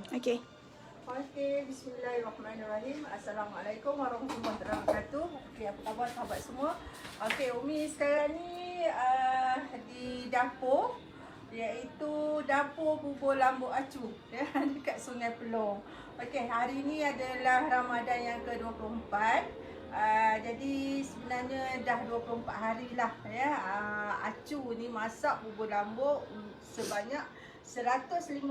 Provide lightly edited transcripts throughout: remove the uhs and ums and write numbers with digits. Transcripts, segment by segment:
Okey. Okey, bismillahirrahmanirrahim. Assalamualaikum warahmatullahi wabarakatuh. Okey, apa khabar sahabat semua? Okey, Umi sekarang ni di dapur, iaitu dapur bubur lambu acu ya, dekat Sungai Pelong. Okey, hari ni adalah Ramadan yang ke-24. Jadi sebenarnya dah 24 hari lah ya. Acu ni masak bubur lambu sebanyak 150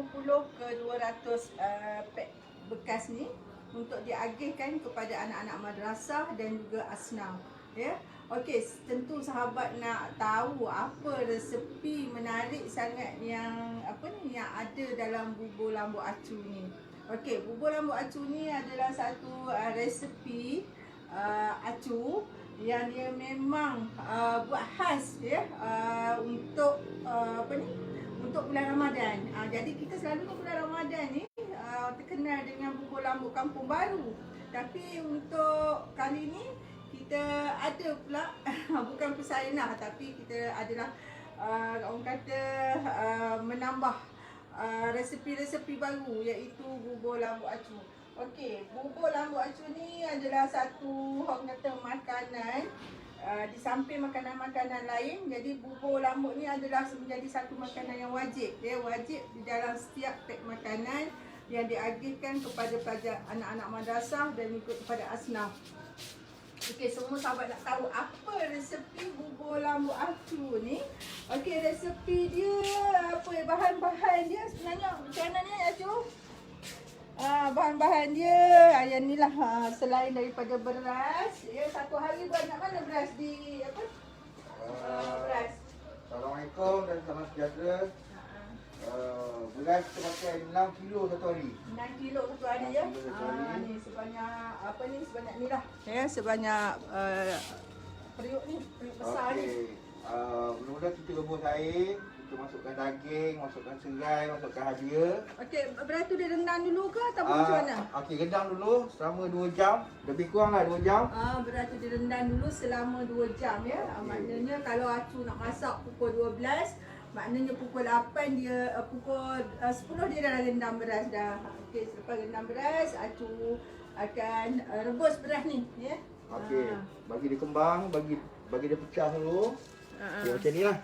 ke 200 pack bekas ni untuk diagihkan kepada anak-anak madrasah dan juga asnaf ya. Okey, tentu sahabat nak tahu apa resepi menarik sangat yang yang ada dalam bubur lambu acu ni. Okey, bubur lambu acu ni adalah satu resepi acu yang dia memang buat khas ya, untuk untuk bulan Ramadan. Jadi kita selalu bulan Ramadan ni terkenal dengan bubur lambu kampung baru. Tapi untuk kali ni kita ada pula bukan persainah, tapi kita adalah orang kata menambah resepi-resepi baru, iaitu bubur lambu acu. Okey, bubur lambu acu ni adalah satu orang kata makanan di samping makanan-makanan lain. Jadi bubur lambu ni adalah menjadi satu makanan yang wajib. Dia wajib di dalam setiap pack makanan yang diagihkan kepada pelajar anak-anak madrasah dan juga kepada asnaf. Okey, semua sahabat nak tahu apa resepi bubur lambu acu ni. Okey, resepi dia bahan-bahan dia sebenarnya macam mana ni acu? Bahan-bahan dia yang ni lah, selain daripada beras ya. Satu hari banyak mana beras di beras? Assalamualaikum dan salam sejahtera. Beras kita pakai 6 kilo satu hari. 6 kilo satu hari ya. Ni sebanyak sebanyak ni lah ya, sebanyak periuk ni, periuk besar ni. Mula-mula kita rebus air, kita masukkan daging, masukkan serai, masukkan hadia. Okey, beras tu dia rendang dulu ke atau macam mana? Okey, rendang dulu selama 2 jam, lebih kurang lah 2 jam. Beras tu direndam dulu selama 2 jam ya. Maknanya kalau acu nak masak pukul 12, maknanya pukul 8 dia pukul 10 dia dah rendam beras dah. Okey, selepas rendam beras, acu akan rebus beras ni ya. Okey, bagi dia kembang, bagi dia pecah dulu. Okey, macam ni lah.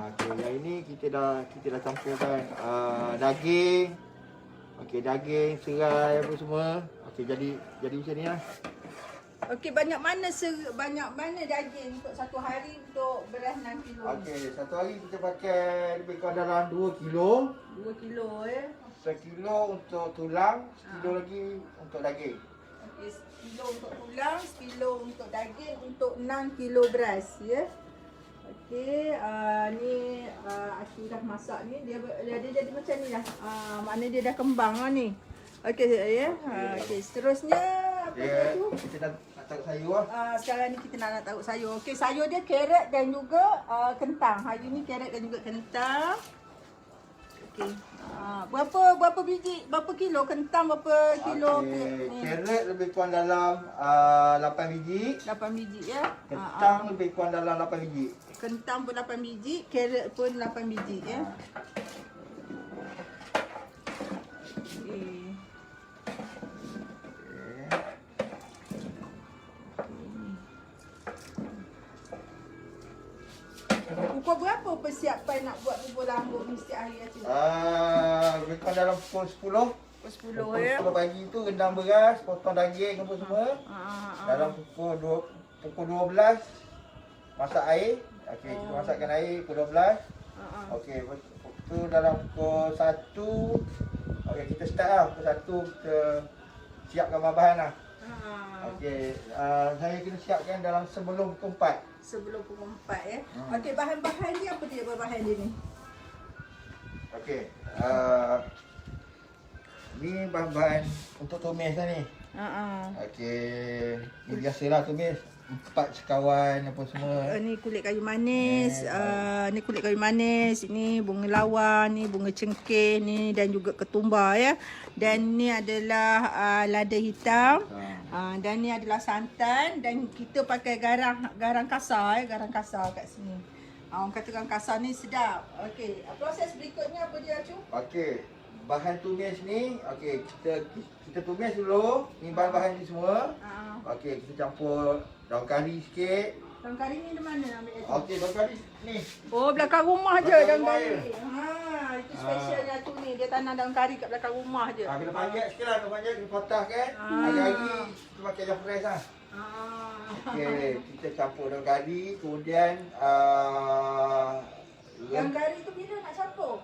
Okey, yang ini kita dah campurkan daging. Okey, daging, serai apa semua. Okey, jadi macam ni lah. Okey, banyak mana daging untuk satu hari untuk beras 6 kilo? Okey, satu hari kita pakai lebih kurang dalam 2 kilo. 2 kilo ya. 1 kilo untuk tulang, 1 kilo lagi untuk daging. Okey, 1 kilo untuk tulang, 1 kilo untuk daging, untuk 6 kilo beras ya. Okey, ni acu dah masak ni, dia jadi macam ni lah. Maknanya dia dah kembang lah ni. Okey ya. Okey, seterusnya apa tu? Kita nak taruh sayur lah. Sekarang ni kita nak taruh sayur. Okey, sayur dia carrot dan juga kentang. Hari ni carrot dan juga kentang. Okey. Berapa biji? Berapa kilo kentang? Berapa kilo? Carrot lebih kurang dalam 8 biji. 8 biji ya. Kentang lebih kurang dalam 8 biji. Kentang pun 8 biji, carrot pun 8 biji ya. Okey. Pukul berapa persiapan nak buat bubur lambu ni setiap hari acu? Lebih kurang dalam pukul 10. Pukul 10 ya. 10 pagi tu rendam beras, potong daging apa semua. Dalam pukul 12 masak air. Okey, kita masakkan air pukul 12. Okey, tu dalam pukul 1. Okey, kita start lah. Pukul 1 kita siapkan bahan-bahan lah. Okey, saya kena siapkan dalam sebelum pukul 4. Sebelum pukul 4 ya. Okey, bahan-bahan dia apa dia, bahan dia ni? Okey, ni bahan-bahan untuk tumis lah ni. Okey, ni biasalah tumis. 4 sekawan apa semua. Ni kulit kayu manis, ni kulit kayu manis, ini bunga lawan, ni bunga cengkeh ni dan juga ketumbar ya. Dan ni adalah lada hitam. Dan ni adalah santan dan kita pakai garang kasar ya, garang kasar kat sini. Orang kata garang kasar ni sedap. Okey, proses berikutnya apa dia, Acu? Okey. bahan tumis ni, okey, kita tumis dulu. Ni bahan-bahan ni semua. Okey, kita campur daun kari sikit. Daun kari ni di mana ambil tu? Okey, daun kari ni. Oh, belakang rumah je Belakang daun rumah kari. je. Itu specialnya tu ni. Dia tanam daun kari kat belakang rumah je. Kena panjat sikit lah, kena panjat, kena potah kan. Hari-hari kita pakai dah fresh lah. Okey, kita campur daun kari, kemudian Daun kari tu bila nak campur?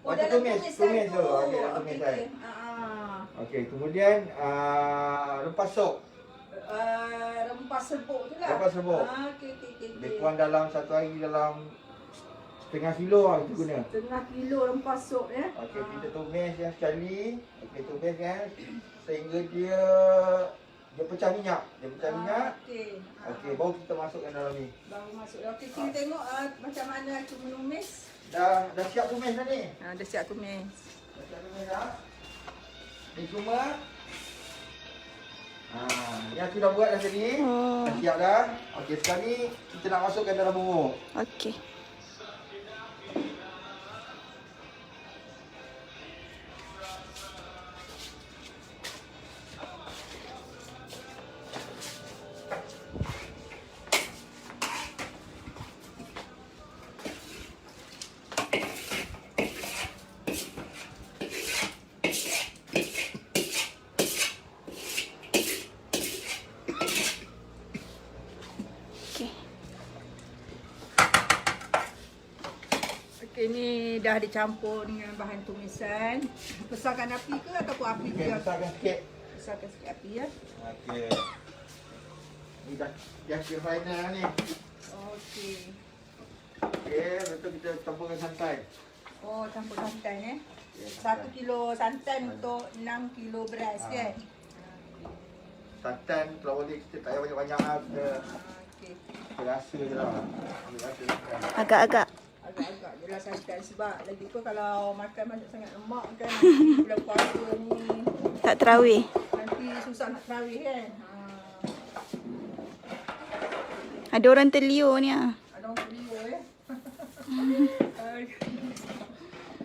Waktu dalam tumis kan tu. tu. Okey, dalam tumis kan. Okey, kemudian rempah sup. Rempah serbuk tu lah. Rempah serbuk. Okey. Lebih kurang dalam satu hari dalam setengah kilo lah kita guna. Setengah kilo rempah sup ya. Okey, kita tumis yang sekali. Okey, tumis kan sehingga dia pecah minyak. Dia pecah minyak. Okey, baru kita masukkan dalam ni. Baru masuk. Okey, kita tengok macam mana aku menumis. Dah siap tumis dah ni. Dah siap tumis. Dah siap tumis dah. Ni cuma yang aku dah buat dah tadi. Dah siap dah. Okey, sekarang ni kita nak masukkan dalam bumbu. Okey. Okey, ni dah dicampur dengan bahan tumisan. Besarkan api ke ataupun api Okey, dia? besarkan sikit. Besarkan sikit api ya. Okey. Ni dah siap final dah ni. Okey. Okey, lepas tu kita campurkan santan. Oh, campur santan eh. Okey, 1 kilo santan untuk 6 kilo beras kan? Santan kalau boleh kita tak payah banyak-banyak lah. Okey. Kita rasa je lah. Ambil rasa santan. Agak-agak. Agak-agak je lah santan sebab lagi pun kalau makan banyak sangat lemak kan nanti bulan puasa ni Tak terawih. nanti susah nak terawih kan. Ada orang terliur ni ah. Ada orang video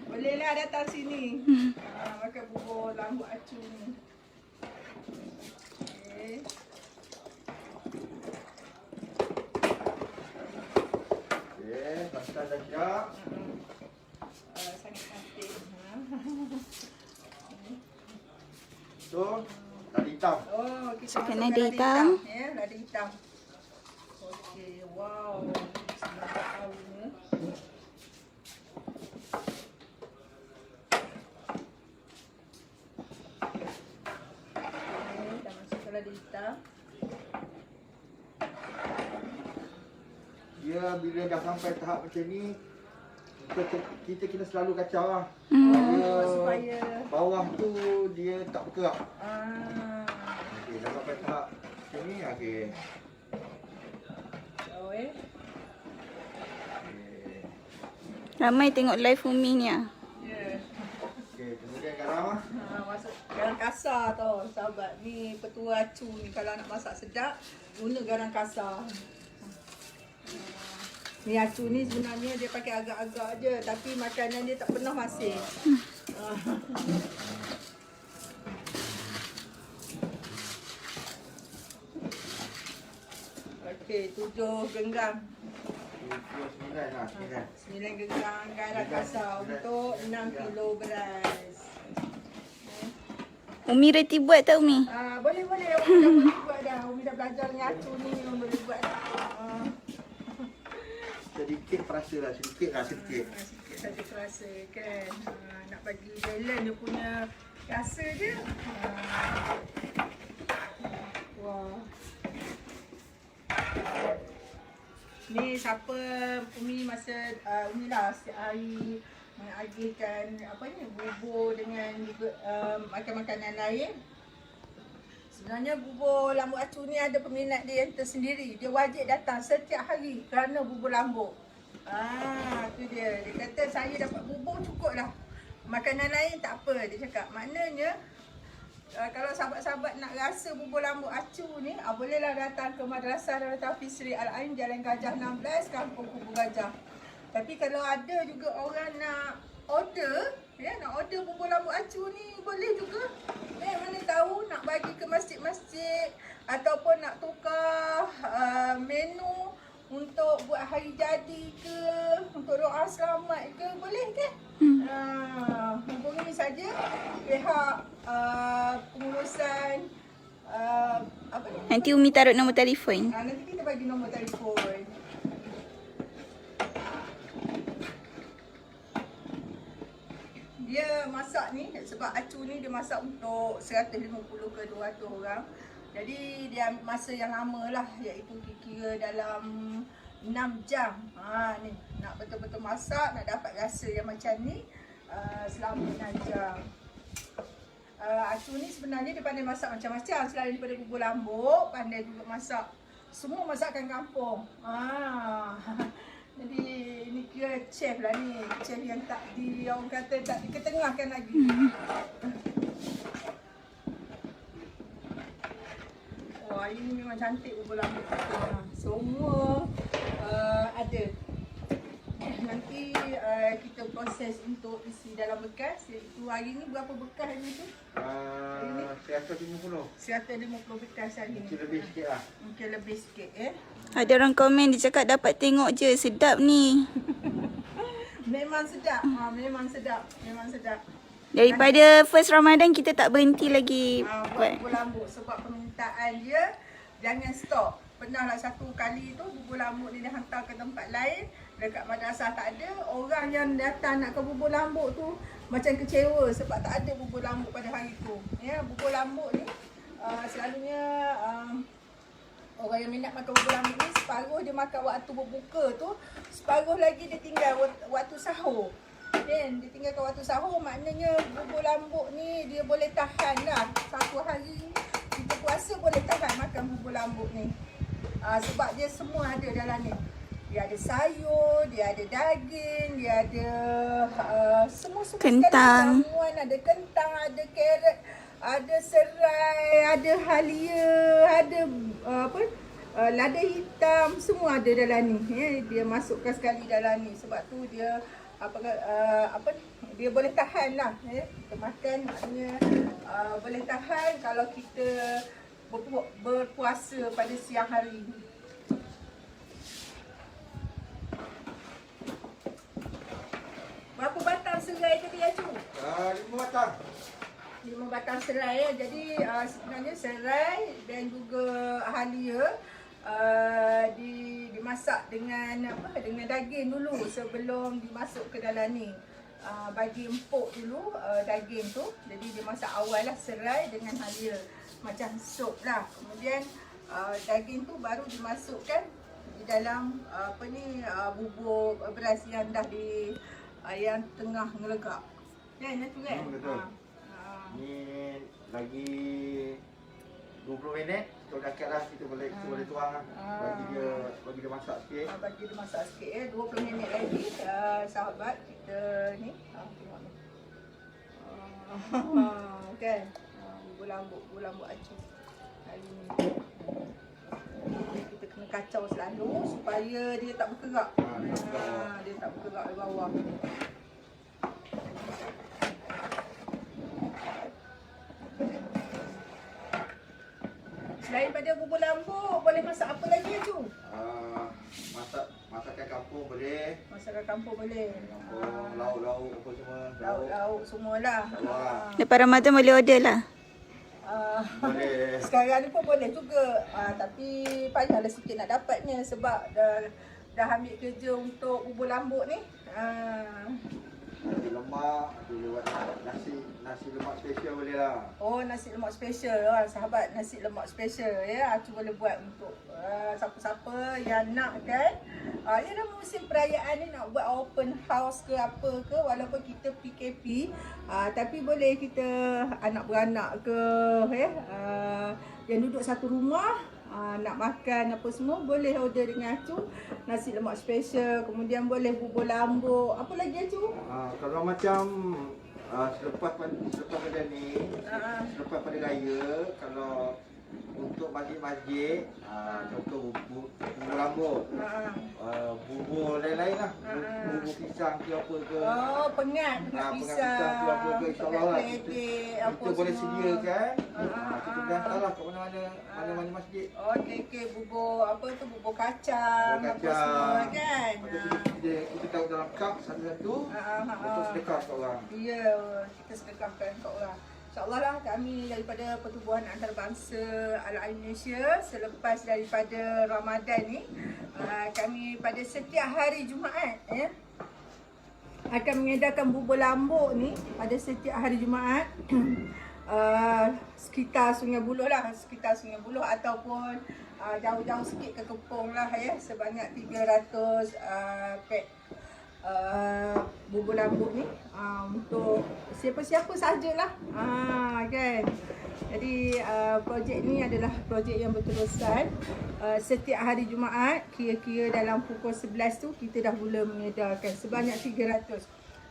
Bolehlah datang sini. Makan bubur lambu acu ni. Okey. Okey, santan dah siap. Sangat cantik. So, lada hitam. Oh, kita Masukkan masukkan lada hitam. Ya, lada hitam. Okey, wow. Sedap baunya. Okey, dah masukkan lada hitam. Dia bila dah sampai tahap macam ni, kita kena selalu kacau lah. Supaya Bawah tu dia tak berkerak. Okey, dah sampai tahap macam ni. Okey. Oh, eh. Okey. Ramai tengok live Umi ni ah. Ya. Okey, kemudian garam. Masuk garam kasar tau sahabat. Ni petua acu ni kalau nak masak sedap guna garam kasar. Ni acu ni sebenarnya dia pakai agak-agak je tapi makanan dia tak pernah masin. Okey, 7 genggam. 9 lah. 9 genggam garam kasar untuk 6 kilo beras. Umi reti buat tak Umi? Boleh. Umi dah boleh buat dah. Umi dah belajar dengan acu ni. Umi boleh buat dah. Sedikit perasa lah, sedikit. Sikit saja terasa kan. Nak bagi balance dia punya rasa je. Wah. Ni siapa Umi masa Umi lah setiap hari mengagihkan apa ni bubur dengan makan makanan lain. Sebenarnya bubur lambu acu ni ada peminat dia yang tersendiri. Dia wajib datang setiap hari kerana bubur lambu. Tu dia. Dia kata saya dapat bubur cukup lah. Makanan lain tak apa dia cakap. Maknanya kalau sahabat-sahabat nak rasa bubur lambu acu ni, bolehlah datang ke Madrasah Darul Taufiq Sri Al-Ain Jalan Gajah 16 Kampung Kubu Gajah. Tapi kalau ada juga orang nak order, Ya, nak order bubur rambut acu ni boleh juga. Mana tahu nak bagi ke masjid-masjid ataupun nak tukar menu untuk buat hari jadi ke, untuk doa selamat ke, boleh kan? Hubungi saja pihak pengurusan apa ni? Nanti Umi taruh nombor telefon. Nanti kita bagi nombor telefon. Dia masak ni sebab acu ni dia masak untuk 150 ke 200 orang. Jadi dia ambil masa yang lama lah, iaitu kira dalam 6 jam. Ni nak betul-betul masak, nak dapat rasa yang macam ni selama 6 jam. Acu ni sebenarnya dia pandai masak macam-macam. Selain daripada bubur lambuk, pandai juga masak semua masakan kampung. Jadi ni kira chef lah ni. Chef yang tak orang kata tak diketengahkan lagi. Oh, hari ni memang cantik bubur lambuk kita. Semua ada. Nanti kita proses untuk isi dalam bekas. Iaitu hari ni berapa bekas ni tu? 150. 150 bekas hari ni. Mungkin lebih sikit lah. Mungkin lebih sikit Ada orang komen dia cakap dapat tengok je, sedap ni. Memang sedap. Memang sedap. Memang sedap. Daripada first Ramadan kita tak berhenti lagi Buat bubur lambuk sebab permintaan dia jangan stop. Pernahlah satu kali tu bubur lambuk ni dia hantar ke tempat lain, dekat madrasah tak ada. Orang yang datang nak ke bubur lambuk tu macam kecewa sebab tak ada bubur lambuk pada hari tu. Ya, bubur lambuk ni selalunya orang yang minat makan bubur lambuk ni separuh dia makan waktu berbuka tu, separuh lagi dia tinggal waktu sahur. Dia tinggalkan waktu sahur, maknanya bubur lambuk ni dia boleh tahan lah. Satu hari kita puasa boleh tahan makan bubur lambuk ni. Sebab dia semua ada dalam ni. Dia ada sayur, dia ada daging, dia ada semua kentang. Semua ada kentang, ada carrot, ada serai, ada halia, ada lada hitam, semua ada dalam ni. Dia masukkan sekali dalam ni. Sebab tu dia dia boleh tahan lah. Kita makan maknanya boleh tahan kalau kita berpuasa pada siang hari. Berapa batang serai tadi Acu? 5 batang. 5 batang serai ya. Jadi sebenarnya serai dan juga halia dimasak dengan dengan daging dulu sebelum dimasuk ke dalam ni. Bagi empuk dulu daging tu. Jadi dia masak awal lah serai dengan halia, macam sup lah. Kemudian daging tu baru dimasukkan di dalam bubur beras yang dah yang tengah ngelegak. Ya, tu kan? Betul. Ni lagi 20 minit. Kalau dah kat lah kita boleh tuang lah. Bagi dia masak sikit. Bagi dia masak sikit 20 minit lagi sahabat kita ni. Tengok ni. Kan? Bubur lambuk acu. Hari ni. Kita kena kacau selalu supaya dia tak berkerak. Dia tak berkerak di bawah. Selain pada bubur lambuk, boleh masak apa lagi Acu? Masakan kampung boleh. Masakan kampung boleh. Lauk-lauk apa semua. Lauk semualah. Lepas Ramadan boleh order lah. Boleh. Sekarang ni pun boleh juga. Tapi payahlah sikit nak dapatnya sebab dah ambil kerja untuk bubur lambuk ni. Nasi lemak, boleh buat nasi lemak special boleh lah. Oh, nasi lemak special sahabat, nasi lemak special ya. Acu boleh buat untuk siapa-siapa yang nak kan. Ya dalam musim perayaan ni nak buat open house ke apa ke, walaupun kita PKP, tapi boleh kita anak beranak ke yang duduk satu rumah, nak makan apa semua boleh order dengan Acu nasi lemak special. Kemudian boleh bubur lambuk. Apa lagi Acu? Kalau macam selepas pada ni, selepas pada raya, kalau untuk masjid-masjid, contoh bubur rambut, bubur lain-lain lah, bubur pisang ke apa ke. Oh, pengat Pisang ke apa ke, insyaAllah lah. Kita boleh sediakan. Kita boleh hantarlah kat mana-mana masjid. Oh, okey, bubur apa tu, bubur kacang, apa semua kan. Kita tahu dalam kap satu-satu, untuk sedekah kat orang. Ya, kita sedekahkan kat orang. InsyaAllah lah kami daripada Pertubuhan Antarabangsa Al-Ain Malaysia, selepas daripada Ramadan ni, kami pada setiap hari Jumaat akan mengedarkan bubur lambuk ni pada setiap hari Jumaat. Sekitar Sungai Buloh lah, ataupun jauh-jauh sikit ke Kepong lah ya, sebanyak 300 pack bubur lambuk ni untuk siapa-siapa sajalah kan. Jadi projek ni adalah projek yang berterusan. Setiap hari Jumaat kira-kira dalam pukul 11 tu kita dah mula mengedarkan sebanyak 300.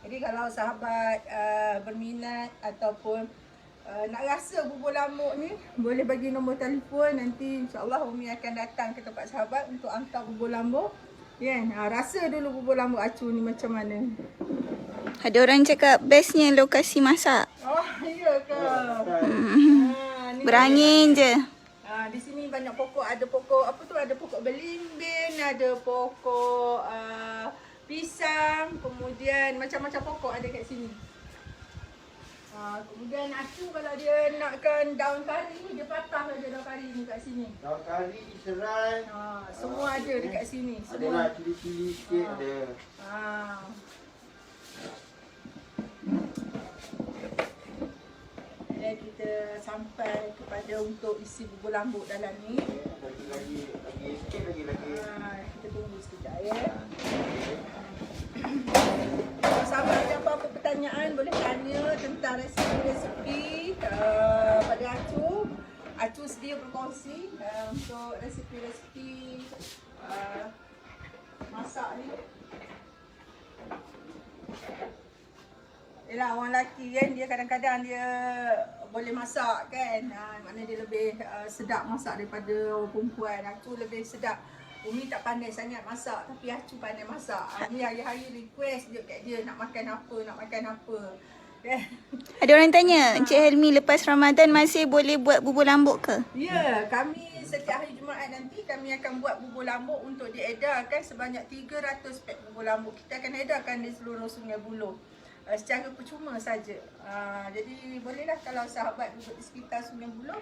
Jadi kalau sahabat berminat ataupun nak rasa bubur lambuk ni, boleh bagi nombor telefon, nanti insyaAllah Umi akan datang ke tempat sahabat untuk hantar bubur lambuk. Kan? Rasa dulu bubur lambuk Acu ni macam mana. Ada orang cakap bestnya lokasi masak. Oh, iya ke? Ni Berangin je. di sini banyak pokok, ada pokok apa tu, ada pokok belimbing, ada pokok pisang, kemudian macam-macam pokok ada kat sini. Kemudian Acu kalau dia nakkan daun kari, dia patah saja daun kari ni kat sini. Daun kari, serai, semua ada dekat sini. adalah cili-cili sikit ada. Dan kita sampai kepada untuk isi bubur lambuk dalam ni. Lagi sikit lagi. Kita tunggu sekejap ya. Kalau sahabat ada apa-apa pertanyaan, boleh tanya tentang resipi-resipi pada Acu. Acu sedia berkongsi untuk resipi-resipi masak ni. Yelah, orang lelaki kan, dia kadang-kadang dia boleh masak kan. Maknanya dia lebih sedap masak daripada orang perempuan. Acu lebih sedap. Umi tak pandai sangat masak, tapi Acu pandai masak. Umi hari-hari request je kat dia nak makan apa. Ada orang tanya, Encik Helmi lepas Ramadan masih boleh buat bubur lambuk ke? Ya, kami setiap hari Jumaat nanti kami akan buat bubur lambuk untuk diedarkan sebanyak 300 pack bubur lambuk. Kita akan edarkan di seluruh Sungai Buloh secara percuma saja. Jadi bolehlah kalau sahabat duduk di sekitar Sungai Buloh,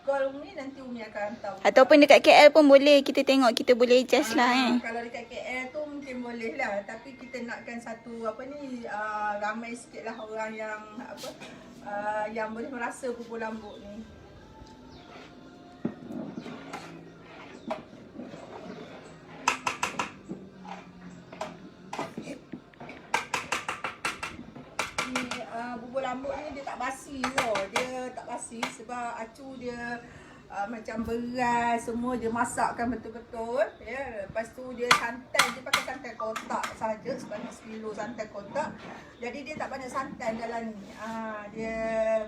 call Umi, nanti Umi akan hantar. Ataupun dekat KL pun boleh, kita tengok kita boleh adjust lah Kalau dekat KL tu mungkin boleh lah, tapi kita nakkan satu ramai sikit lah orang yang yang boleh merasa bubur lambuk ni. Bubur lambuk ni dia tak basi tau. Dia tak basi sebab Acu dia macam beras semua dia masakkan betul-betul ya. Lepas tu dia santan, dia pakai santan kotak saja, sebanyak 1 kilo santan kotak. Jadi dia tak banyak santan dalam ni. Dia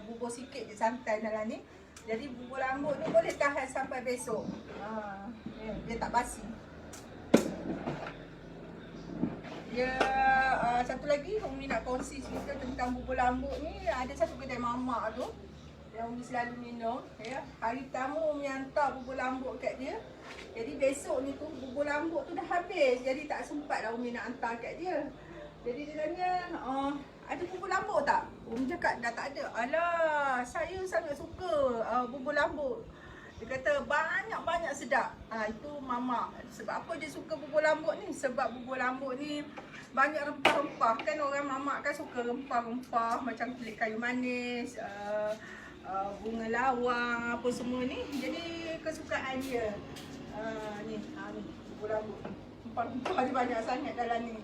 bubur sikit je santan dalam ni. Jadi bubur lambuk ni boleh tahan sampai besok. Dia tak basi. Dia satu lagi Umi nak kongsi cerita tentang bubur lambuk ni. Ada satu kedai mamak tu yang Umi selalu minum ya. Hari pertama Umi hantar bubur lambuk kat dia. Jadi besok ni tu bubur lambuk tu dah habis. Jadi tak sempat lah Umi nak hantar kat dia. Jadi dia tanya, ada bubur lambuk tak? Umi cakap dah tak ada. Alah, saya sangat suka bubur lambuk. Dia kata banyak-banyak sedap. Itu mamak. Sebab apa dia suka bubur lambuk ni? Sebab bubur lambuk ni banyak rempah-rempah. Kan orang mamak kan suka rempah-rempah macam kulit kayu manis, bunga lawang, apa semua ni. Jadi kesukaan dia. Ni bubur lambuk. Rempah-rempah dia banyak sangat dalam ni.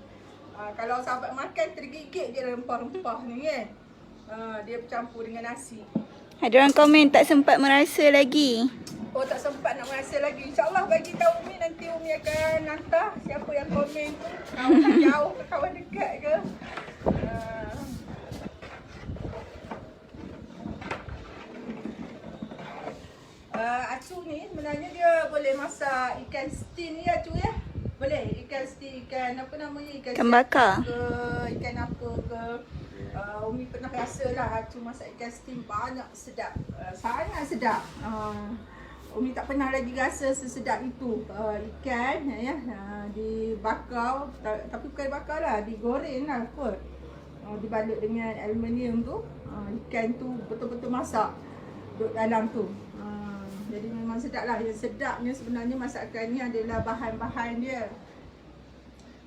Kalau sahabat makan tergigit dia rempah-rempah ni kan. Dia bercampur dengan nasi. Ada orang komen tak sempat merasa lagi. Oh, tak sempat nak merasa lagi. InsyaAllah bagi tahu Umi, nanti Umi akan hantar siapa yang komen tu. Kawan jauh ke kawan dekat ke. Acu ni sebenarnya dia boleh masak ikan steam ni Acu ya. Boleh ikan steam, ikan apa namanya, Ikan bakar. ke, ikan apa ke. Umi pernah rasa lah Acu masak ikan steam banyak sedap. Sangat sedap. Umi tak pernah lagi rasa sesedap itu. Ikan ya, dibakar, tapi bukan bakar lah, digoreng lah kot. Dibalut dengan aluminium tu. Ikan tu betul-betul masak duduk dalam tu. Jadi memang sedap lah. Yang sedapnya sebenarnya masakan ni adalah bahan-bahan dia.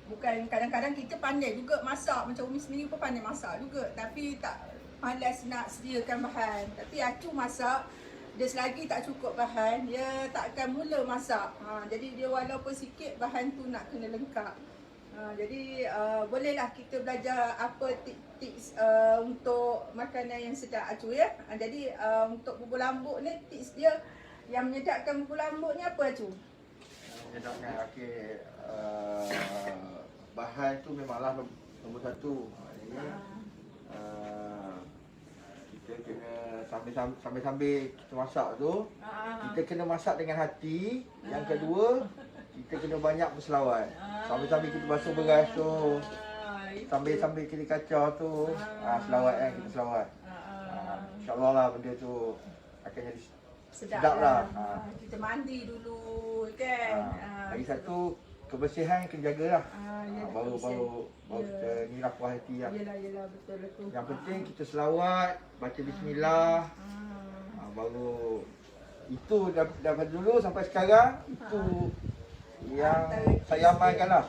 Bukan, kadang-kadang kita pandai juga masak. Macam Umi sendiri pun pandai masak juga. Tapi tak malas nak sediakan bahan. Tapi Acu masak, dia selagi tak cukup bahan, dia tak akan mula masak. Jadi dia walaupun sikit, bahan tu nak kena lengkap. Jadi bolehlah kita belajar apa tips untuk makanan yang sedap Acu ya. Jadi untuk bubur lambuk ni, tips dia yang menyedapkan bubur lambuk ni apa Acu? Menyedapkan, okey. Bahan tu memanglah nombor satu. Ini kita kena sambil-sambil kita masak tu, kita kena masak dengan hati. Yang kedua, kita kena banyak berselawat. Sambil-sambil kita basuh beras tu, sambil-sambil kita kacau tu, selawat kan, kita selawat. InsyaAllah lah benda tu akan jadi sedap lah. Kita mandi dulu kan. Lagi satu, kebersihan kena jagalah. Baru Ya. kita ni lah puas hati lah. Yelah betul. Yang penting kita selawat, baca bismillah. Baru itu daripada dulu sampai sekarang, itu yang saya amalkan lah.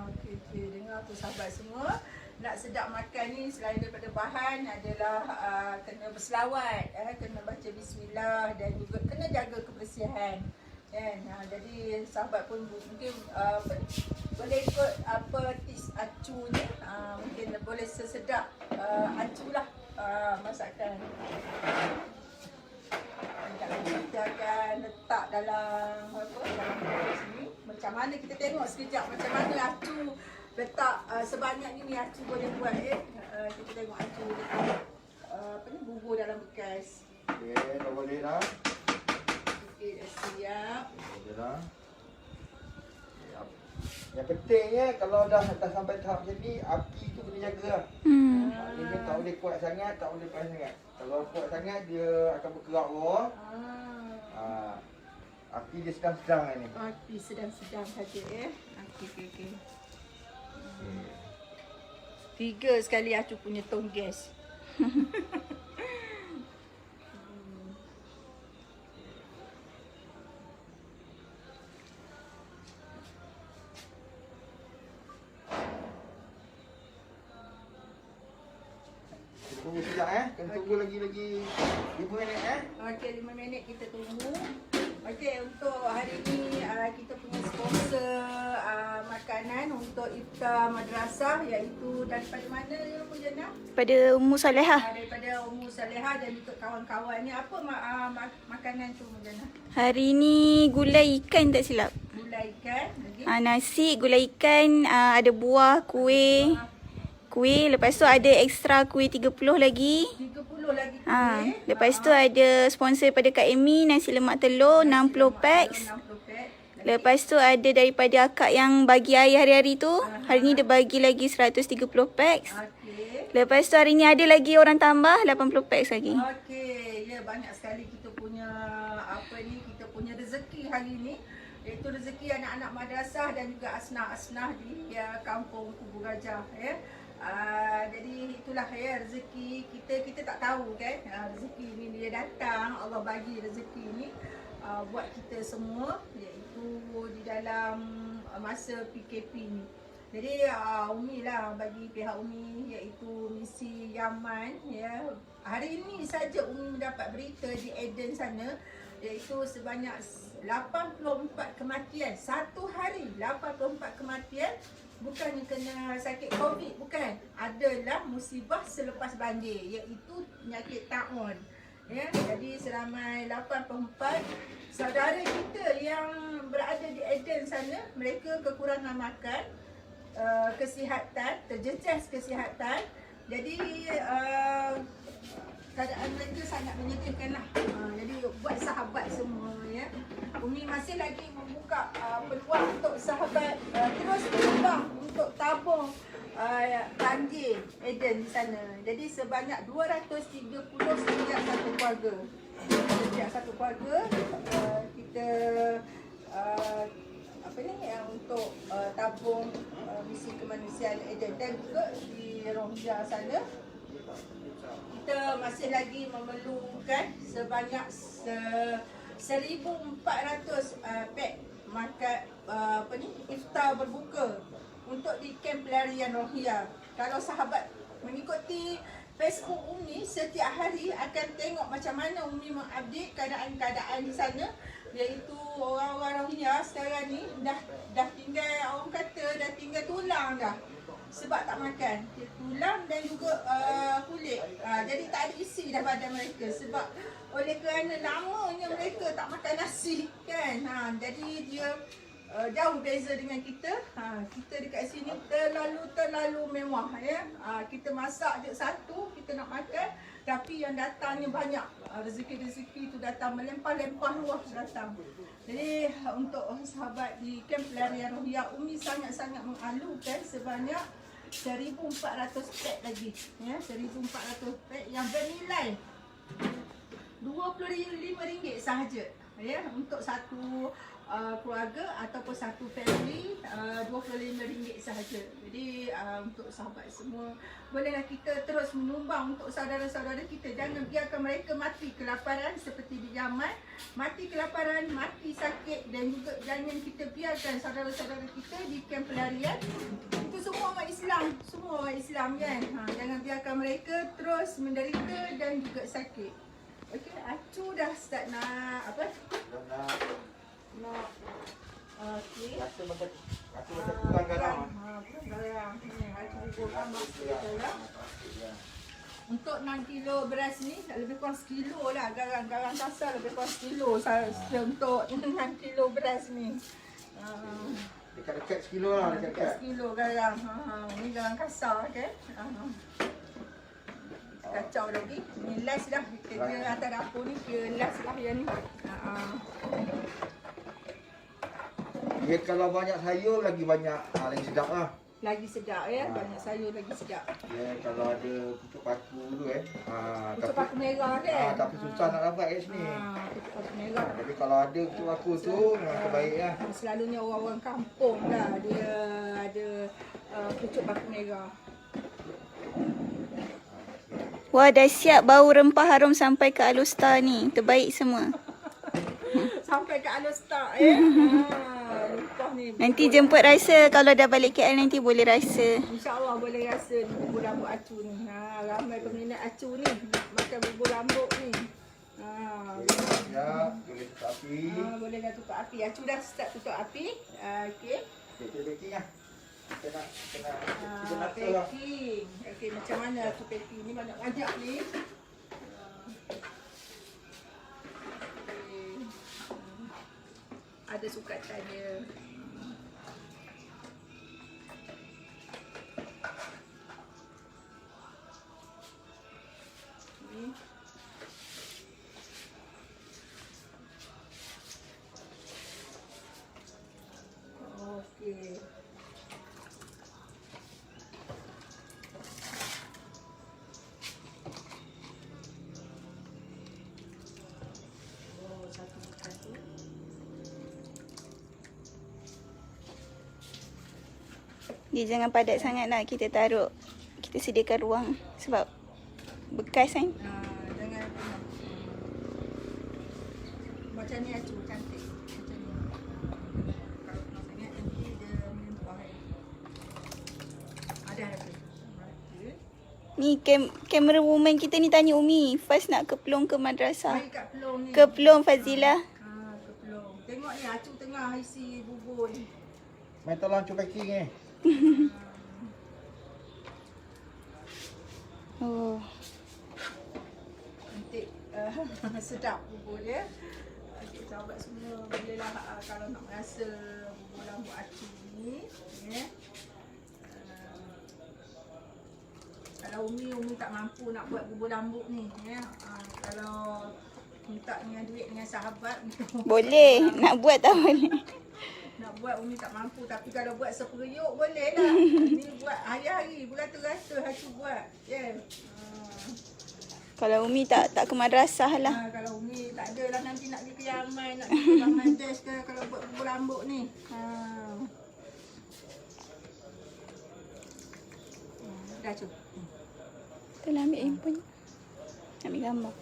Okey. Dengar tu sahabat semua. Nak sedap makan ni selain daripada bahan adalah kena berselawat, kena baca bismillah dan juga kena jaga kebersihan. Kan? Jadi sahabat pun mungkin boleh ikut apa tips Acu ni, mungkin boleh sesedap Acu lah masakan. Kita akan letak dalam dalam sini. Macam mana kita tengok sekejap macam mana Acu letak sebanyak ni Acu boleh buat kita tengok Acu letak bubur dalam bekas. Okey, dah boleh dah. Okey, dah siap. Boleh dah. Yang pentingnya kalau dah sampai tahap macam ni, api tu kena jaga lah. Maknanya tak boleh kuat sangat, tak boleh panas sangat. Kalau kuat sangat dia akan berkerak bawah. Api dia sedang-sedang ni. Api sedang-sedang saja Okey. 3 sekali Acu punya tong gas. Tunggu sekejap kena tunggu lagi 5 minit Okey, 5 minit kita tunggu. Okey, untuk hari ni kita punya sponsor makanan untuk iftar madrasah, iaitu daripada mana ya Bu Jana? Pada Ummu Salehah. Daripada Ummu Salehah dan juga kawan-kawannya. Apa makanan tu Bu Jana? Hari ni gulai ikan tak silap. Gulai ikan lagi. Nasi, gulai ikan, ada buah, kuih. Lepas tu ada ekstra kuih 30 lagi. 30 lagi kuih. Lepas tu ada sponsor pada Kak Amy, nasi lemak telur 60 packs. 60 pack. Lepas tu ada daripada akak yang bagi air hari-hari tu. Hari ni dia bagi lagi 130 packs. Okey. Lepas tu hari ni ada lagi orang tambah 80 packs lagi. Okey, ya banyak sekali kita punya kita punya rezeki hari ni, iaitu rezeki anak-anak madrasah dan juga asnah-asnah di kampung Kubu Gajah jadi itulah rezeki kita tak tahu kan, rezeki ni dia datang, Allah bagi rezeki ni buat kita semua, iaitu di dalam masa PKP ni. Jadi Umi lah bagi pihak Umi, iaitu misi Yaman hari ini saja Umi mendapat berita di Eden sana, iaitu sebanyak 84 kematian satu hari. 84 kematian bukannya kena sakit COVID, bukan, adalah musibah selepas banjir, iaitu penyakit taun. Jadi seramai 84 saudara kita yang berada di Eden sana, mereka kekurangan makan, kesihatan, terjejas kesihatan. Jadi keadaan mereka sangat menyedihkan lah. Jadi buat sahabat semua ya. Umi masih lagi membuka peluang untuk sahabat terus berubah untuk tabung banjir Eden di sana. Jadi sebanyak 230 setiap satu keluarga. Setiap satu keluarga kita untuk tabung misi kemanusiaan Eden, dan juga di Rohingya sana kita masih lagi memerlukan sebanyak 1,400 pack makan iftar berbuka untuk di kamp pelarian Rohingya. Kalau sahabat mengikuti Facebook Umi, setiap hari akan tengok macam mana Umi mengupdate keadaan-keadaan di sana, iaitu orang-orang Rohingya sekarang ni dah tinggal, orang kata dah tinggal tulang dah. Sebab tak makan tulang dan juga kulit. Jadi tak ada isi dah badan mereka, sebab oleh kerana lamanya mereka tak makan nasi kan. Jadi dia jauh beza dengan kita. Kita dekat sini terlalu mewah ya. Kita masak je satu, kita nak makan, tapi yang datangnya banyak. Rezeki-rezeki tu datang melempah-lempah luah datang. Jadi untuk sahabat di kamp pelarian Rohingya, Umi sangat-sangat mengalukan sebanyak 1,400 pack lagi ya. 1,400 pack yang bernilai RM25 sahaja ya, untuk satu keluarga ataupun satu family, RM25 sahaja. Jadi untuk sahabat semua, bolehlah kita terus menyumbang untuk saudara-saudara kita. Jangan biarkan mereka mati kelaparan seperti di Yaman, mati kelaparan, mati sakit, dan juga jangan kita biarkan saudara-saudara kita di kamp pelarian. Itu semua orang Islam kan. Jangan biarkan mereka terus menderita dan juga sakit. Okey, Acu dah start nak apa? Okey. Rasa macam kurang garam. Garam. Ni Acu bubuhkan garam. Untuk 6 kilo beras ni lebih kurang sekilo lah garam kasar, lebih kurang sekilo untuk 6 kilo beras ni. Dekat-dekat sekilo lah, dekat-dekat. Sekilo garam. Ni garam kasar kan. Kacau lagi. Ni last dah. Kerja atas dapur ni kira last lah yang ni. Dia kalau banyak sayur lagi banyak, lagi sedap lah. Lagi sedap ya. Banyak sayur lagi sedap. Ya, kalau ada pucuk paku tu Pucuk paku merah kan. tapi susah nak dapat kat sini. Pucuk paku merah. Jadi kalau ada pucuk paku tu memang terbaik lah. Selalunya orang-orang kampung lah dia ada pucuk paku merah. Wah, dah siap bau rempah harum sampai ke Alustar ni. Terbaik semua. Sampai ke Alustar lupa ni. Nanti jemput rasa, kalau dah balik KL nanti boleh rasa. InsyaAllah boleh rasa bubur rambut Acu ni. Ramai peminat Acu ni makan bubur rambut ni. Ya, boleh tutup api. Boleh dah tutup api. Acu dah start tutup api. Okey. Baking lah. Kita nak lah. Packing. Okey, macam mana Acu packing ni? Banyak ajak ni. Ada sukatan dia. Ni. Okey. Dia jangan padat sangat lah, kita taruh. Kita sediakan ruang sebab bekas kan. Jangan penuh. Macam ni Acu cantik. Macam ni. Kalau penuh sangat nanti dia melimpah. Ada. Ni kamera woman kita ni tanya Umi, Faz nak ke Pelong ke madrasah? Mari kat Pelong ni. Ke Pelong Fazilah. Ke Pelong. Tengok ni Acu tengah isi bubur ni. Main tolong cuba packing ni. Oh. Cantik. Sedap bubur dia. Okey, sahabat semua bolehlah kalau nak rasa bubur rambut Acu ni ya. Kalau Kalau Umi tak mampu nak buat bubur lambuk ni ya. Kalau minta dengan duit dengan sahabat Boleh. Nak buat tak boleh. nak buat Umi tak mampu, tapi kalau buat seperiuk boleh lah. Ni buat hari-hari beratus-ratus aku buat. Ya. Kalau Umi tak ke madrasah lah. Kalau Umi tak ada lah nanti nak pergi ke Yaman, nak pergi ke Bangladesh ke kalau buat bubur lambuk ni. Dah cu. Itulah ambil handphone. Ambil gambar.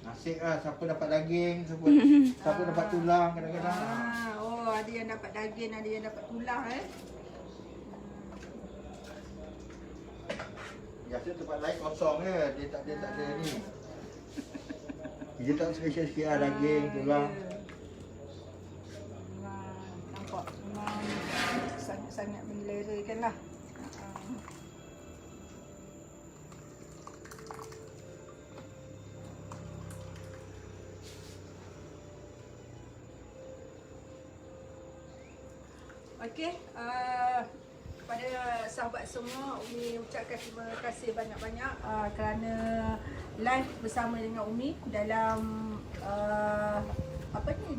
Nasib lah siapa dapat daging, siapa dapat tulang kadang-kadang. Oh, ada yang dapat daging, ada yang dapat tulang Biasa tempat lain kosong je, dia tak ada ni. Dia tak special sikit lah daging, tulang. Nampak memang sangat-sangat menelerakan lah. Okey, kepada sahabat semua, Umi ucapkan terima kasih banyak-banyak kerana live bersama dengan Umi dalam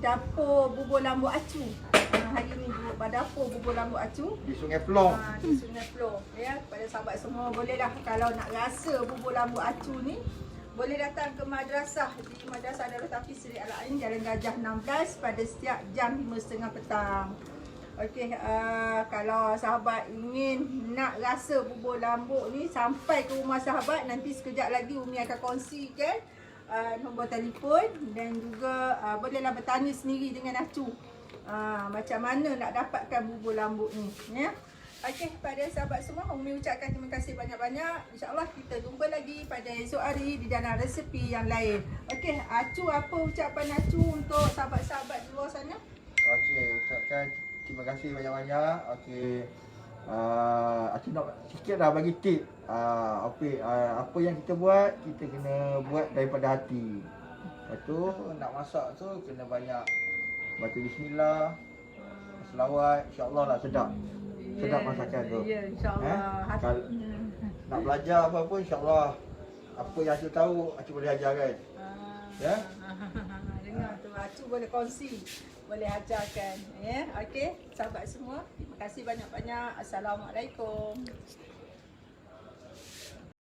dapur bubur lambuk acu. Hari ni dapur bubur lambuk acu Di Sungai Pelong. di Sungai Pelong ya. Kepada sahabat semua, bolehlah kalau nak rasa bubur lambuk acu ni, boleh datang ke madrasah di Madrasah Darul Tafiz Seri Al-Ain, Jalan Gajah 16 pada setiap jam 5.30 petang. Okey, kalau sahabat ingin nak rasa bubur lambuk ni sampai ke rumah sahabat, nanti sekejap lagi Umi akan kongsikan nombor telefon dan juga bolehlah bertanya sendiri dengan Acu macam mana nak dapatkan bubur lambuk ni ya. Okey, pada sahabat semua, Umi ucapkan terima kasih banyak-banyak. InsyaAllah kita jumpa lagi pada esok hari di dalam resepi yang lain. Okey, Acu, apa ucapan Acu untuk sahabat-sahabat di luar sana? Okey, ucapkan terima kasih banyak-banyak. Okey. Aku nak sikit dah bagi tip. Apa yang kita buat, kita kena buat daripada hati. Lepas tu nak masak tu kena banyak baca bismillah, selawat, insya-Allah lah sedap. Sedap masakan tu. Ya, insya-Allah. Kalau nak belajar apa-apa, insya-Allah apa yang aku tahu aku boleh ajarkan. Ya. Dengar tu, Acu boleh kongsi, boleh ajarkan ya. Okey, sahabat semua, terima kasih banyak-banyak. Assalamualaikum.